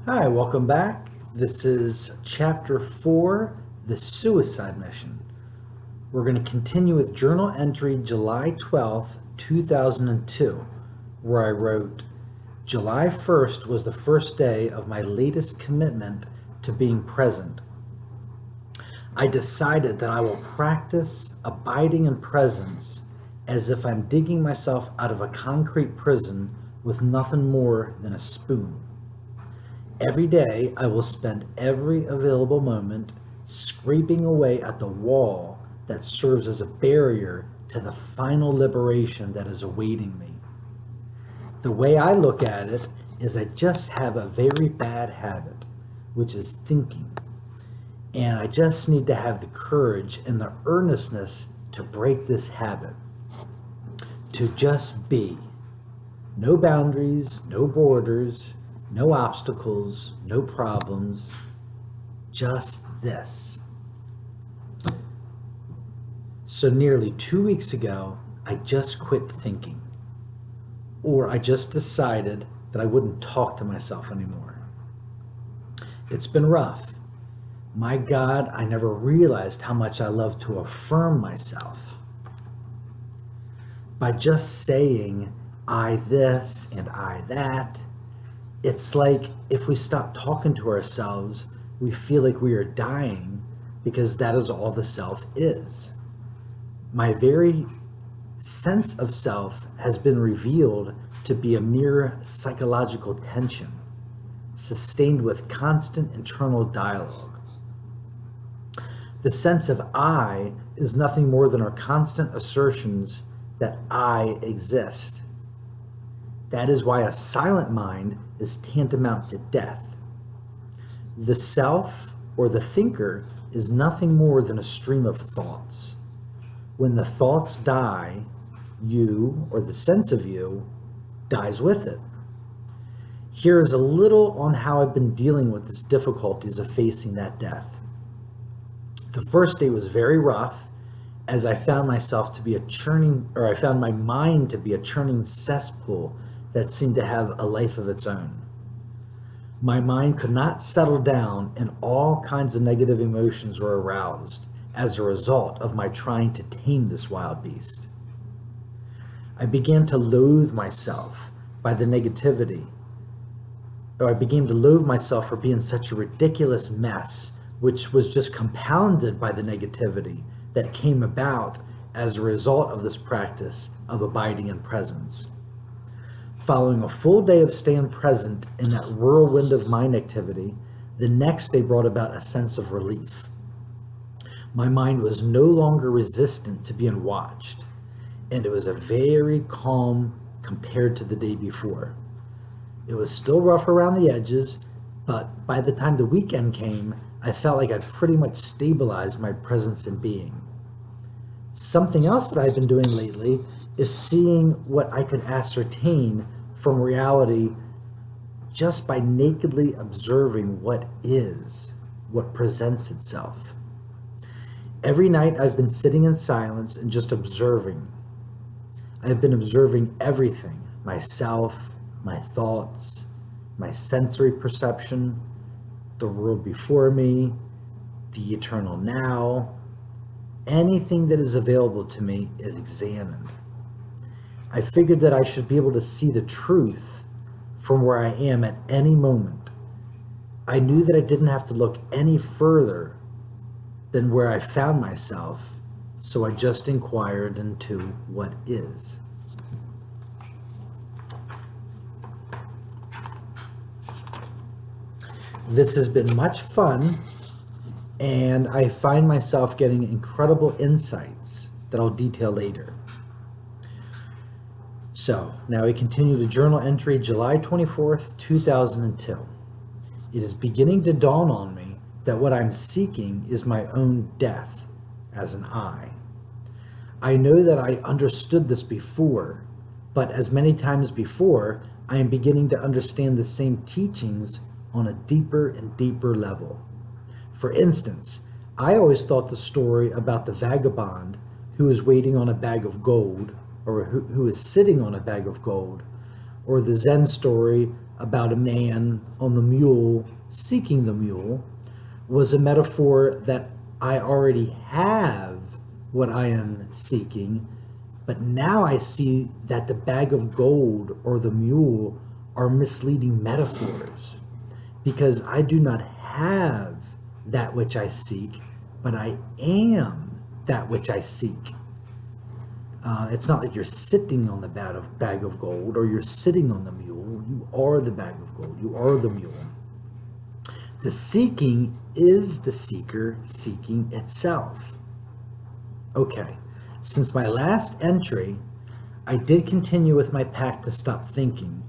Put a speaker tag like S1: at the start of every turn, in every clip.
S1: Hi, welcome back. This is Chapter 4, The Suicide Mission. We're going to continue with journal entry July 12th, 2002, where I wrote, July 1st was the first day of my latest commitment to being present. I decided that I will practice abiding in presence as if I'm digging myself out of a concrete prison with nothing more than a spoon. Every day, I will spend every available moment scraping away at the wall that serves as a barrier to the final liberation that is awaiting me. The way I look at it is I just have a very bad habit, which is thinking. And I just need to have the courage and the earnestness to break this habit. To just be. No boundaries, no borders, no obstacles, no problems, just this. So nearly 2 weeks ago, I just quit thinking. Or I just decided that I wouldn't talk to myself anymore. It's been rough. My God, I never realized how much I love to affirm myself. By just saying, I this and I that, it's like if we stop talking to ourselves, we feel like we are dying because that is all the self is. My very sense of self has been revealed to be a mere psychological tension, sustained with constant internal dialogue. The sense of I is nothing more than our constant assertions that I exist. That is why a silent mind is tantamount to death. The self, or the thinker, is nothing more than a stream of thoughts. When the thoughts die, you, or the sense of you, dies with it. Here is a little on how I've been dealing with these difficulties of facing that death. The first day was very rough, as I found myself to be I found my mind to be a churning cesspool that seemed to have a life of its own. My mind could not settle down, and all kinds of negative emotions were aroused as a result of my trying to tame this wild beast. I began to loathe myself by the negativity, or I began to loathe myself for being such a ridiculous mess, which was just compounded by the negativity that came about as a result of this practice of abiding in presence. Following a full day of staying present in that whirlwind of mind activity, the next day brought about a sense of relief. My mind was no longer resistant to being watched, and it was a very calm compared to the day before. It was still rough around the edges, but by the time the weekend came, I felt like I'd pretty much stabilized my presence and being. Something else that I've been doing lately is seeing what I could ascertain from reality just by nakedly observing what is, what presents itself. Every night I've been sitting in silence and just observing. I've been observing everything, myself, my thoughts, my sensory perception, the world before me, the eternal now. Anything that is available to me is examined. I figured that I should be able to see the truth from where I am at any moment. I knew that I didn't have to look any further than where I found myself, so I just inquired into what is. This has been much fun, and I find myself getting incredible insights that I'll detail later. So, now we continue the journal entry July 24th, 2002. It is beginning to dawn on me that what I'm seeking is my own death as an I. I know that I understood this before, but as many times before, I am beginning to understand the same teachings on a deeper and deeper level. For instance, I always thought the story about the vagabond who is waiting on a bag of gold, or who is sitting on a bag of gold, or the Zen story about a man on the mule seeking the mule was a metaphor that I already have what I am seeking, but now I see that the bag of gold or the mule are misleading metaphors, because I do not have that which I seek, but I am that which I seek. It's not like you're sitting on the bag of gold or you're sitting on the mule. You are the bag of gold. You are the mule. The seeking is the seeker seeking itself. Okay, since my last entry, I did continue with my pact to stop thinking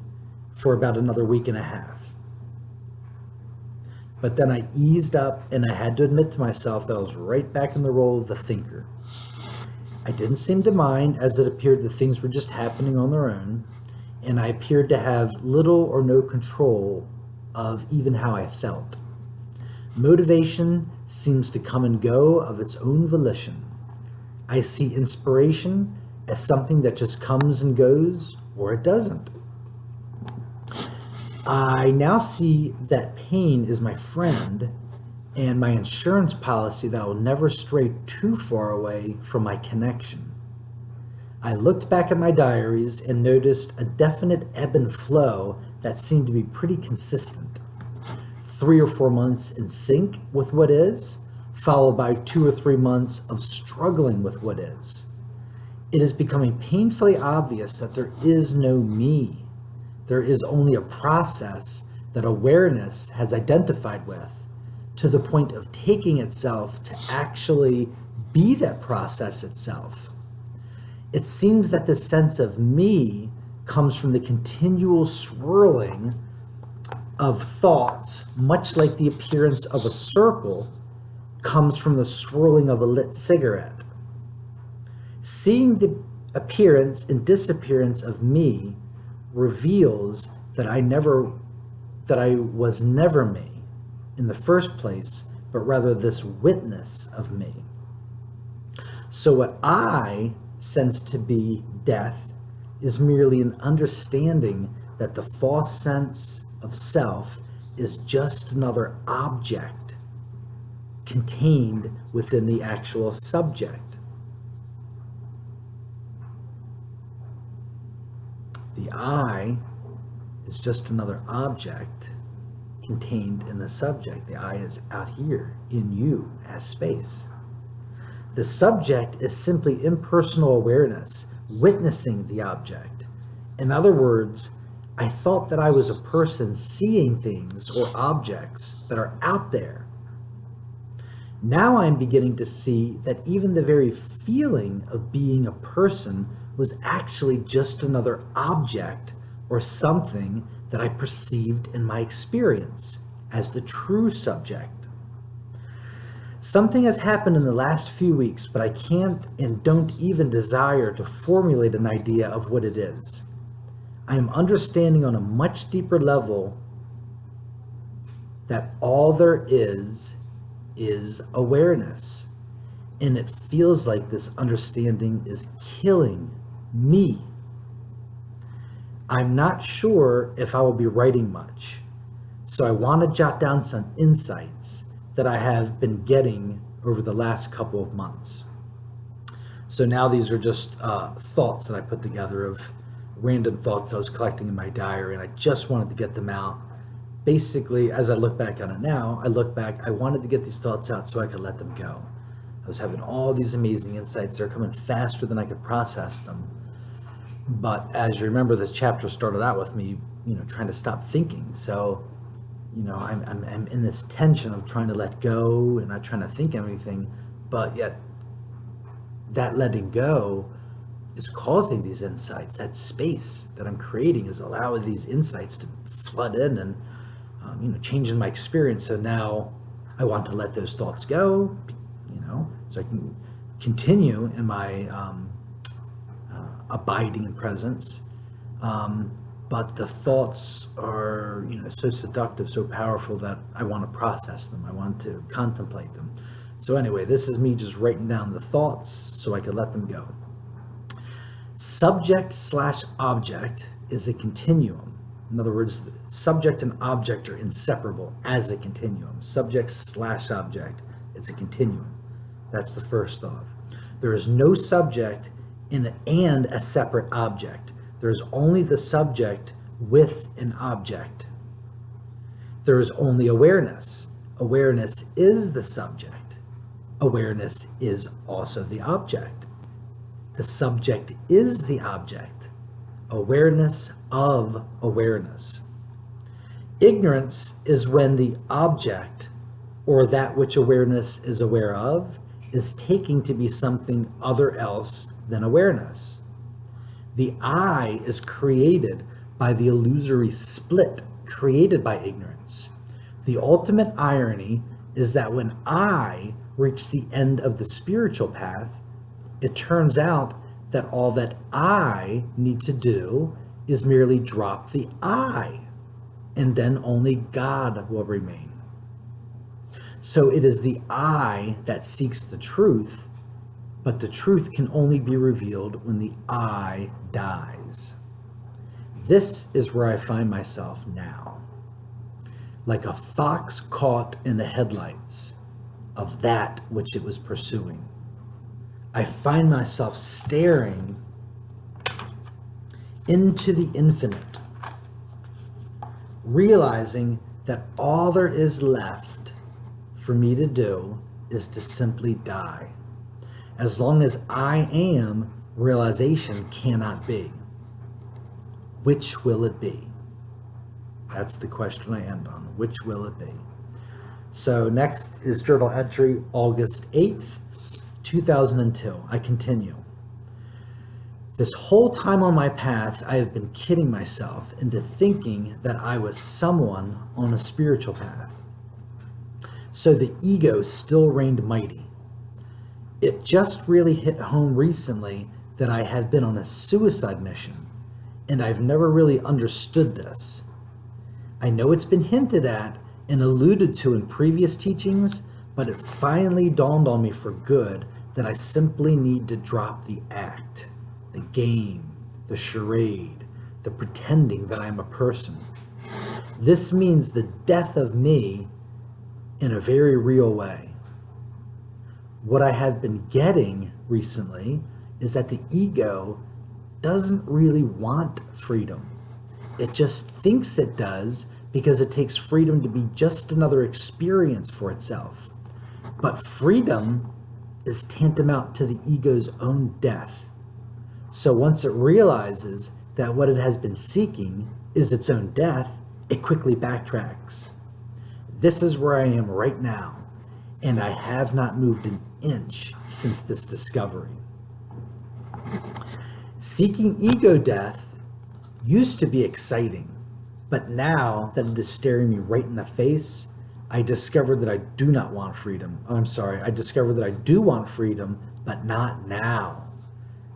S1: for about another week and a half. But then I eased up and I had to admit to myself that I was right back in the role of the thinker. I didn't seem to mind, as it appeared that things were just happening on their own, and I appeared to have little or no control of even how I felt. Motivation seems to come and go of its own volition. I see inspiration as something that just comes and goes, or it doesn't. I now see that pain is my friend and my insurance policy that I will never stray too far away from my connection. I looked back at my diaries and noticed a definite ebb and flow that seemed to be pretty consistent. 3 or 4 months in sync with what is, followed by 2 or 3 months of struggling with what is. It is becoming painfully obvious that there is no me. There is only a process that awareness has identified with, to the point of taking itself to actually be that process itself. It seems that the sense of me comes from the continual swirling of thoughts, much like the appearance of a circle comes from the swirling of a lit cigarette. Seeing the appearance and disappearance of me reveals that I was never me in the first place, but rather this witness of me. So what I sense to be death is merely an understanding that the false sense of self is just another object contained within the actual subject. The I is just another object contained in the subject. The I is out here in you as space. The subject is simply impersonal awareness, witnessing the object. In other words, I thought that I was a person seeing things or objects that are out there. Now I'm beginning to see that even the very feeling of being a person was actually just another object or something that I perceived in my experience as the true subject. Something has happened in the last few weeks, but I can't and don't even desire to formulate an idea of what it is. I am understanding on a much deeper level that all there is awareness. And it feels like this understanding is killing me. I'm not sure if I will be writing much, so I want to jot down some insights that I have been getting over the last couple of months. So now these are just thoughts that I put together of random thoughts I was collecting in my diary, and I just wanted to get them out. Basically, as I look back on it now, I wanted to get these thoughts out so I could let them go. I was having all these amazing insights. They're coming faster than I could process them. But as you remember, this chapter started out with me, trying to stop thinking. So, I'm in this tension of trying to let go and not trying to think anything, but yet that letting go is causing these insights. That space that I'm creating is allowing these insights to flood in and, changing my experience. So now I want to let those thoughts go, so I can continue in my abiding in presence. But the thoughts are, so seductive, so powerful that I want to process them. I want to contemplate them. So anyway, this is me just writing down the thoughts so I could let them go. Subject/object is a continuum. In other words, subject and object are inseparable as a continuum. Subject slash object, it's a continuum. That's the first thought. There is no subject and a separate object. There is only the subject with an object. There is only awareness. Awareness is the subject. Awareness is also the object. The subject is the object. Awareness of awareness. Ignorance is when the object, or that which awareness is aware of, is taking to be something other else than awareness. The I is created by the illusory split created by ignorance. The ultimate irony is that when I reach the end of the spiritual path, it turns out that all that I need to do is merely drop the I, and then only God will remain. So it is the I that seeks the truth, but the truth can only be revealed when the I dies. This is where I find myself now, like a fox caught in the headlights of that which it was pursuing. I find myself staring into the infinite, realizing that all there is left for me to do is to simply die. As long as I am, realization cannot be. Which will it be? That's the question I end on. Which will it be? So next is journal entry, August 8th, 2002. I continue. This whole time on my path, I have been kidding myself into thinking that I was someone on a spiritual path. So the ego still reigned mighty. It just really hit home recently that I had been on a suicide mission, and I've never really understood this. I know it's been hinted at and alluded to in previous teachings, but it finally dawned on me for good that I simply need to drop the act, the game, the charade, the pretending that I'm a person. This means the death of me in a very real way. What I have been getting recently is that the ego doesn't really want freedom. It just thinks it does because it takes freedom to be just another experience for itself. But freedom is tantamount to the ego's own death. So once it realizes that what it has been seeking is its own death, it quickly backtracks. This is where I am right now, and I have not moved an inch since this discovery. Seeking ego death used to be exciting, but now that it is staring me right in the face, I discovered that I do not want freedom. I discovered that I do want freedom, but not now.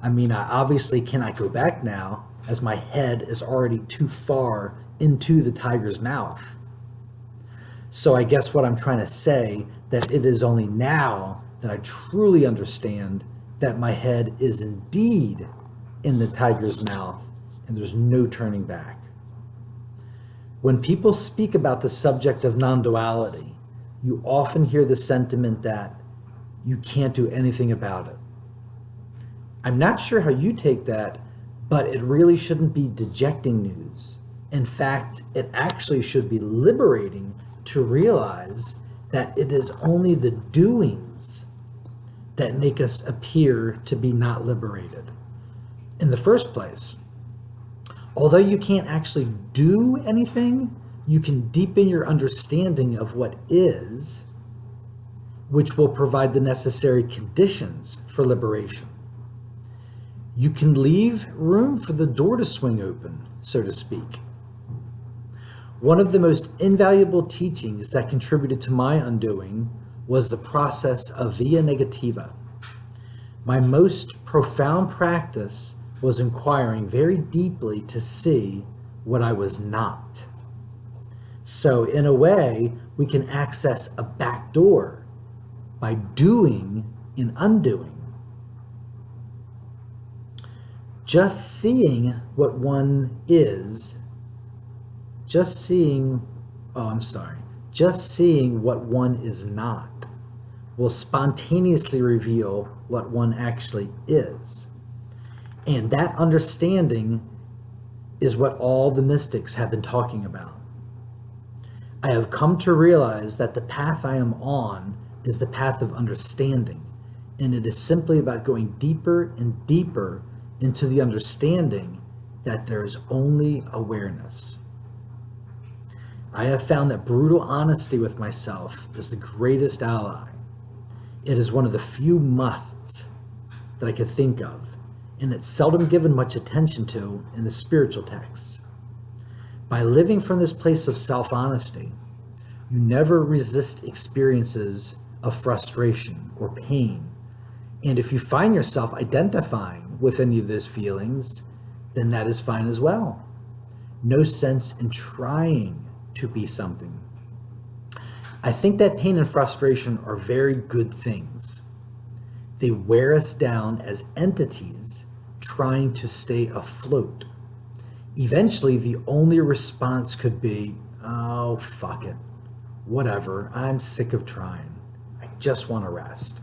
S1: I mean, I obviously cannot go back now, as my head is already too far into the tiger's mouth. So I guess what I'm trying to say, that it is only now that I truly understand that my head is indeed in the tiger's mouth and there's no turning back. When people speak about the subject of non-duality, you often hear the sentiment that you can't do anything about it. I'm not sure how you take that, but it really shouldn't be dejecting news. In fact, it actually should be liberating to realize that it is only the doings that make us appear to be not liberated. In the first place, although you can't actually do anything, you can deepen your understanding of what is, which will provide the necessary conditions for liberation. You can leave room for the door to swing open, so to speak. One of the most invaluable teachings that contributed to my undoing was the process of via negativa. My most profound practice was inquiring very deeply to see what I was not. So in a way, we can access a back door by doing and undoing. Just seeing what one is just seeing, oh, I'm sorry, just seeing what one is not will spontaneously reveal what one actually is. And that understanding is what all the mystics have been talking about. I have come to realize that the path I am on is the path of understanding, and it is simply about going deeper and deeper into the understanding that there is only awareness. I have found that brutal honesty with myself is the greatest ally. It is one of the few musts that I could think of, and it's seldom given much attention to in the spiritual texts. By living from this place of self-honesty, you never resist experiences of frustration or pain. And if you find yourself identifying with any of those feelings, then that is fine as well. No sense in trying to be something. I think that pain and frustration are very good things. They wear us down as entities trying to stay afloat. Eventually, the only response could be, oh, fuck it. Whatever, I'm sick of trying. I just want to rest.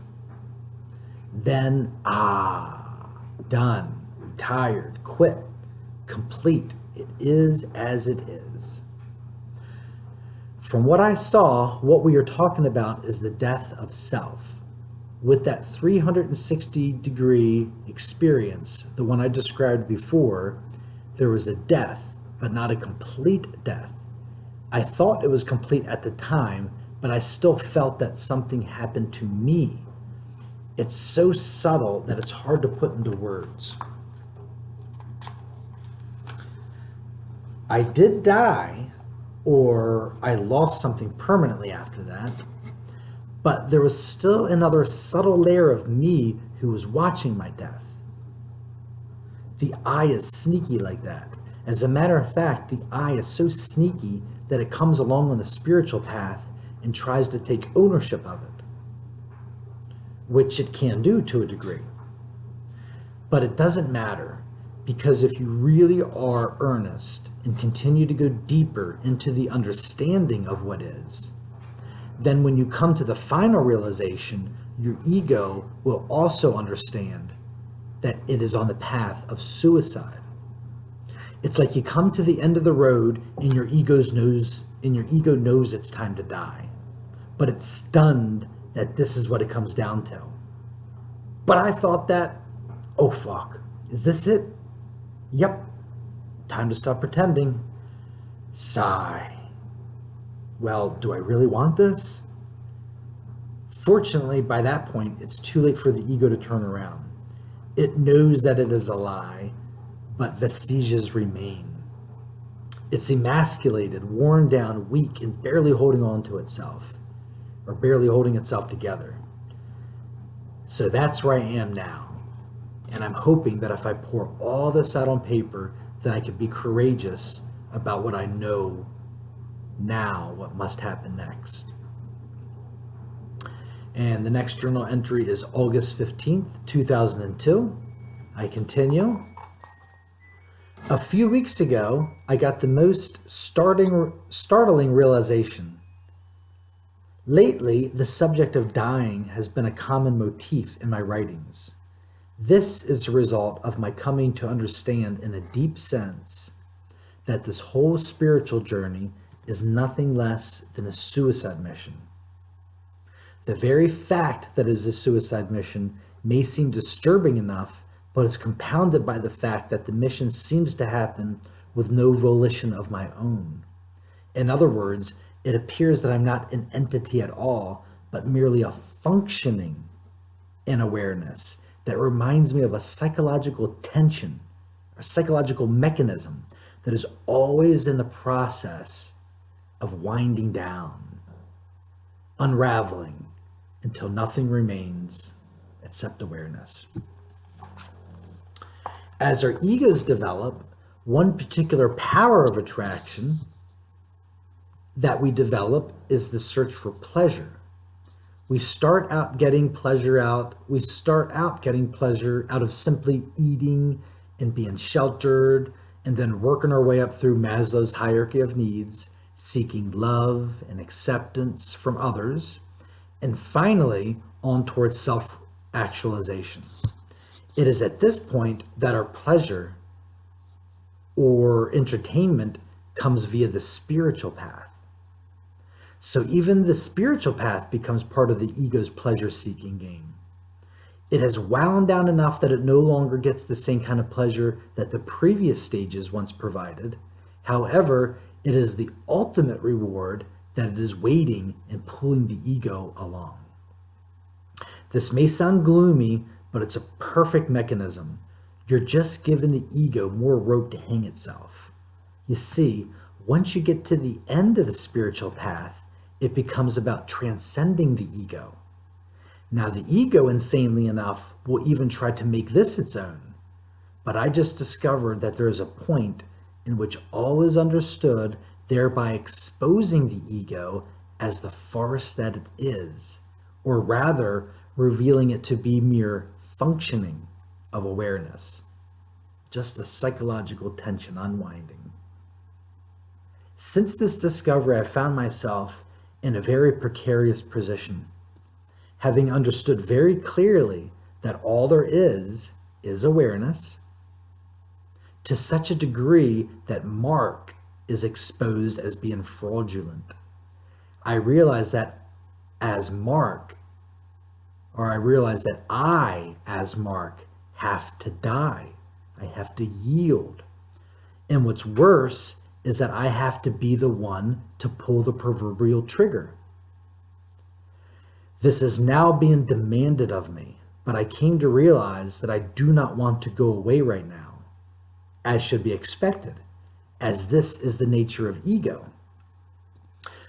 S1: Then, done, retired, quit, complete. It is as it is. From what I saw, what we are talking about is the death of self. With that 360-degree experience, the one I described before, there was a death, but not a complete death. I thought it was complete at the time, but I still felt that something happened to me. It's so subtle that it's hard to put into words. I did die, or I lost something permanently after that, but there was still another subtle layer of me who was watching my death. The eye is sneaky like that. As a matter of fact, the eye is so sneaky that it comes along on the spiritual path and tries to take ownership of it, which it can do to a degree. But it doesn't matter, because if you really are earnest and continue to go deeper into the understanding of what is, then when you come to the final realization, your ego will also understand that it is on the path of suicide. It's like you come to the end of the road and your ego knows it's time to die, but it's stunned that this is what it comes down to. But I thought that, oh fuck, is this it? Yep, time to stop pretending. Sigh. Well, do I really want this? Fortunately, by that point, it's too late for the ego to turn around. It knows that it is a lie, but vestiges remain. It's emasculated, worn down, weak, and barely holding on to itself, or barely holding itself together. So that's where I am now. And I'm hoping that if I pour all this out on paper, then I can be courageous about what I know now, what must happen next. And the next journal entry is August 15th, 2002. I continue. A few weeks ago, I got the most startling realization. Lately, the subject of dying has been a common motif in my writings. This is the result of my coming to understand in a deep sense that this whole spiritual journey is nothing less than a suicide mission. The very fact that it is a suicide mission may seem disturbing enough, but it's compounded by the fact that the mission seems to happen with no volition of my own. In other words, it appears that I'm not an entity at all, but merely a functioning in awareness that reminds me of a psychological tension, a psychological mechanism that is always in the process of winding down, unraveling until nothing remains except awareness. As our egos develop, one particular power of attraction that we develop is the search for pleasure. We start out getting pleasure out of simply eating and being sheltered and then working our way up through Maslow's hierarchy of needs, seeking love and acceptance from others, and finally on towards self-actualization. It is at this point that our pleasure or entertainment comes via the spiritual path. So even the spiritual path becomes part of the ego's pleasure-seeking game. It has wound down enough that it no longer gets the same kind of pleasure that the previous stages once provided. However, it is the ultimate reward that it is waiting and pulling the ego along. This may sound gloomy, but it's a perfect mechanism. You're just giving the ego more rope to hang itself. You see, once you get to the end of the spiritual path, it becomes about transcending the ego. Now, the ego, insanely enough, will even try to make this its own. But I just discovered that there is a point in which all is understood, thereby exposing the ego as the forest that it is, or rather, revealing it to be mere functioning of awareness. Just a psychological tension unwinding. Since this discovery, I found myself in a very precarious position, having understood very clearly that all there is awareness, to such a degree that Mark is exposed as being fraudulent. I realized that I, as Mark, have to die. I have to yield. And what's worse is that I have to be the one to pull the proverbial trigger. This is now being demanded of me, but I came to realize that I do not want to go away right now, as should be expected, as this is the nature of ego.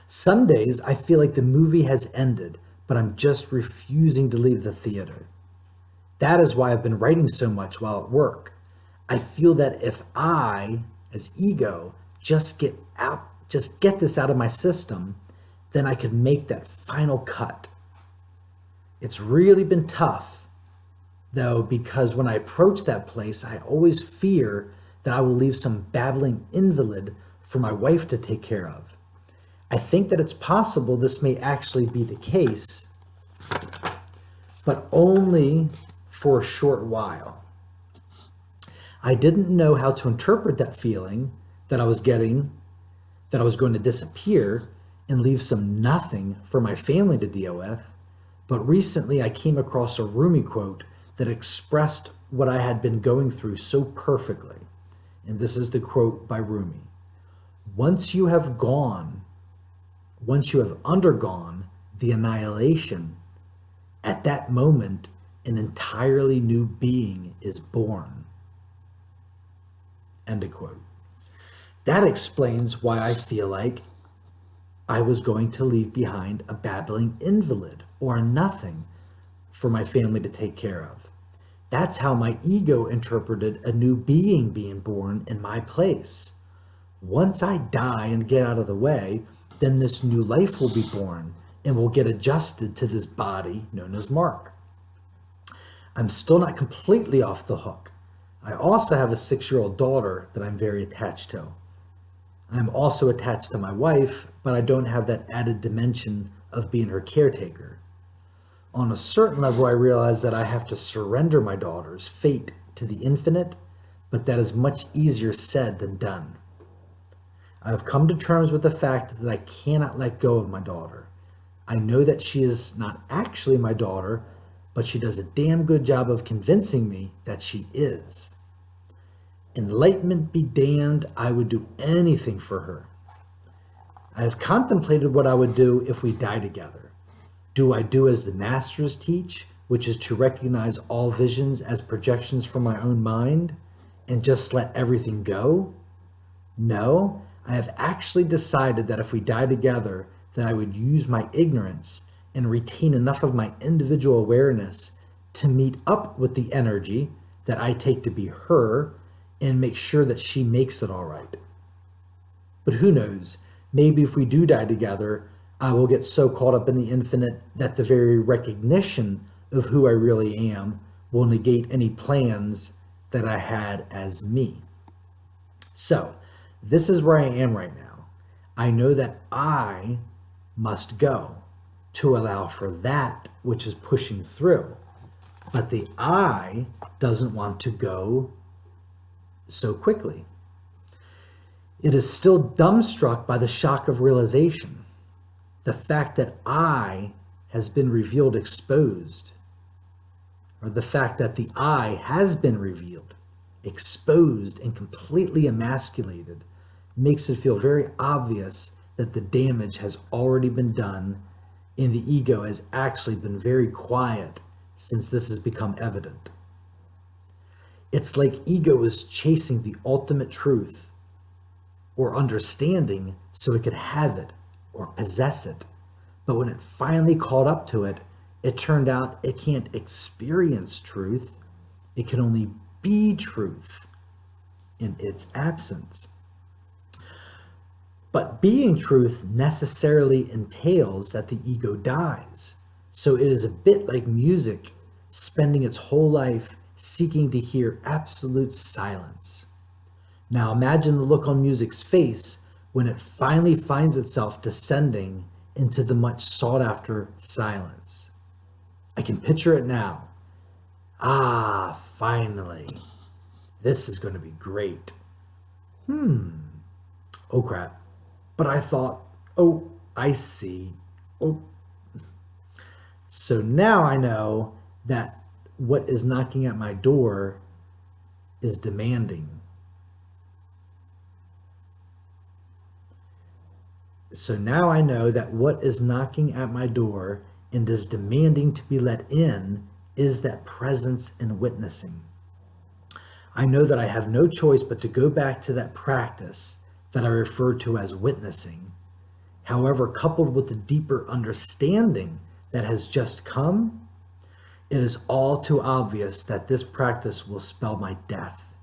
S1: Some days I feel like the movie has ended, but I'm just refusing to leave the theater. That is why I've been writing so much while at work. I feel that if I, as ego, just get this out of my system, then I could make that final cut. It's really been tough, though, because when I approach that place, I always fear that I will leave some babbling invalid for my wife to take care of. I think that it's possible this may actually be the case, but only for a short while. I didn't know how to interpret that feeling that I was getting, that I was going to disappear and leave some nothing for my family to deal with. But recently I came across a Rumi quote that expressed what I had been going through so perfectly. And this is the quote by Rumi. Once you have undergone the annihilation, at that moment, an entirely new being is born. End of quote. That explains why I feel like I was going to leave behind a babbling invalid or a nothing for my family to take care of. That's how my ego interpreted a new being being born in my place. Once I die and get out of the way, then this new life will be born and will get adjusted to this body known as Mark. I'm still not completely off the hook. I also have a 6-year-old daughter that I'm very attached to. I'm also attached to my wife, but I don't have that added dimension of being her caretaker. On a certain level, I realize that I have to surrender my daughter's fate to the infinite, but that is much easier said than done. I have come to terms with the fact that I cannot let go of my daughter. I know that she is not actually my daughter, but she does a damn good job of convincing me that she is. Enlightenment be damned, I would do anything for her. I have contemplated what I would do if we die together. Do I do as the masters teach, which is to recognize all visions as projections from my own mind and just let everything go? No, I have actually decided that if we die together, that I would use my ignorance and retain enough of my individual awareness to meet up with the energy that I take to be her and make sure that she makes it all right. But who knows, maybe if we do die together, I will get so caught up in the infinite that the very recognition of who I really am will negate any plans that I had as me. So, this is where I am right now. I know that I must go to allow for that which is pushing through. But the I doesn't want to go so quickly. It is still dumbstruck by the shock of realization. The fact that I has been revealed exposed, or the fact that the I has been revealed, exposed, and completely emasculated, makes it feel very obvious that the damage has already been done and the ego has actually been very quiet since this has become evident. It's like ego is chasing the ultimate truth or understanding so it could have it or possess it. But when it finally caught up to it, it turned out it can't experience truth. It can only be truth in its absence. But being truth necessarily entails that the ego dies. So it is a bit like music spending its whole life seeking to hear absolute silence. Now imagine the look on music's face when it finally finds itself descending into the much sought after silence. I can picture it now. Ah, finally. This is going to be great. Oh crap. But I thought, oh, I see. Oh. So now I know that what is knocking at my door is demanding. So now I know that what is knocking at my door and is demanding to be let in is that presence and witnessing. I know that I have no choice but to go back to that practice that I refer to as witnessing. However, coupled with the deeper understanding that has just come, it is all too obvious that this practice will spell my death.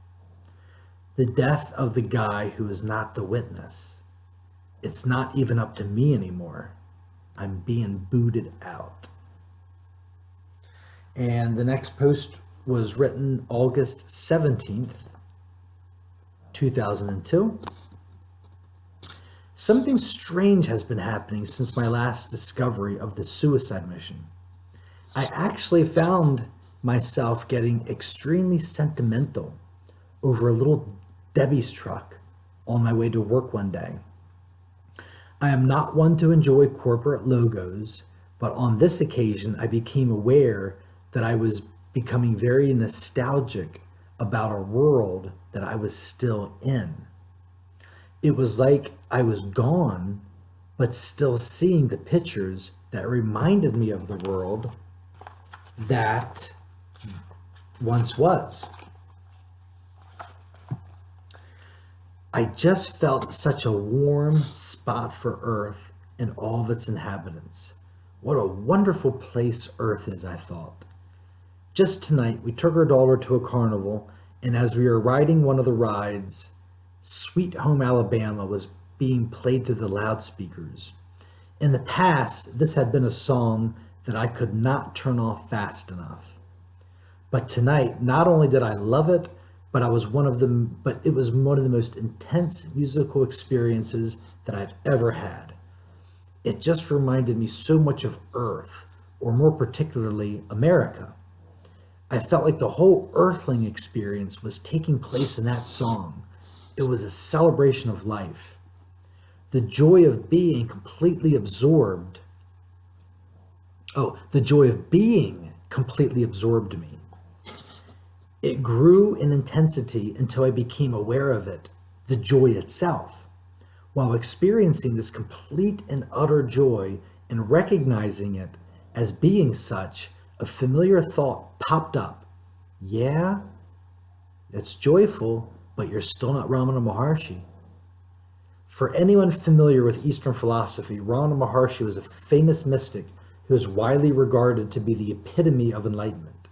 S1: The death of the guy who is not the witness. It's not even up to me anymore. I'm being booted out. And the next post was written August 17th, 2002. Something strange has been happening since my last discovery of the suicide mission. I actually found myself getting extremely sentimental over a little Debbie's truck on my way to work one day. I am not one to enjoy corporate logos, but on this occasion I became aware that I was becoming very nostalgic about a world that I was still in. It was like I was gone, but still seeing the pictures that reminded me of the world that once was. I just felt such a warm spot for Earth and all of its inhabitants. What a wonderful place Earth is, I thought. Just tonight, we took our daughter to a carnival, and as we were riding one of the rides, Sweet Home Alabama was being played through the loudspeakers. In the past, this had been a song that I could not turn off fast enough. But tonight, not only did I love it, but it was one of the most intense musical experiences that I've ever had. It just reminded me so much of Earth, or more particularly, America. I felt like the whole Earthling experience was taking place in that song. It was a celebration of life. The joy of being completely absorbed. The joy of being completely absorbed me. It grew in intensity until I became aware of it, the joy itself. While experiencing this complete and utter joy and recognizing it as being such, a familiar thought popped up. Yeah, it's joyful, but you're still not Ramana Maharshi. For anyone familiar with Eastern philosophy, Ramana Maharshi was a famous mystic who is widely regarded to be the epitome of enlightenment.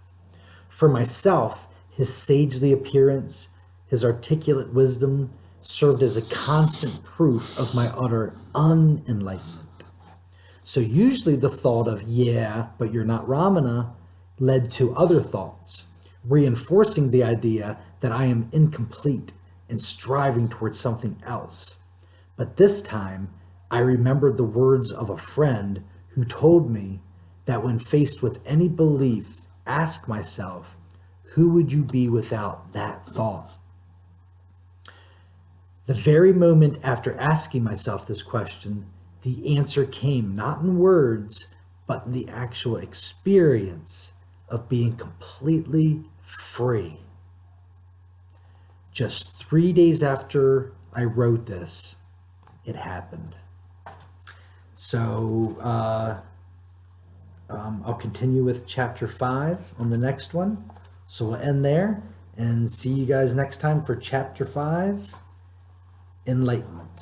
S1: For myself, his sagely appearance, his articulate wisdom served as a constant proof of my utter unenlightenment. So usually the thought of, yeah, but you're not Ramana, led to other thoughts, reinforcing the idea that I am incomplete, and striving towards something else. But this time, I remembered the words of a friend who told me that when faced with any belief, ask myself, who would you be without that thought? The very moment after asking myself this question, the answer came not in words, but in the actual experience of being completely free. Just 3 days after I wrote this, it happened. So I'll continue with chapter 5 on the next one. So we'll end there and see you guys next time for chapter 5, Enlightenment.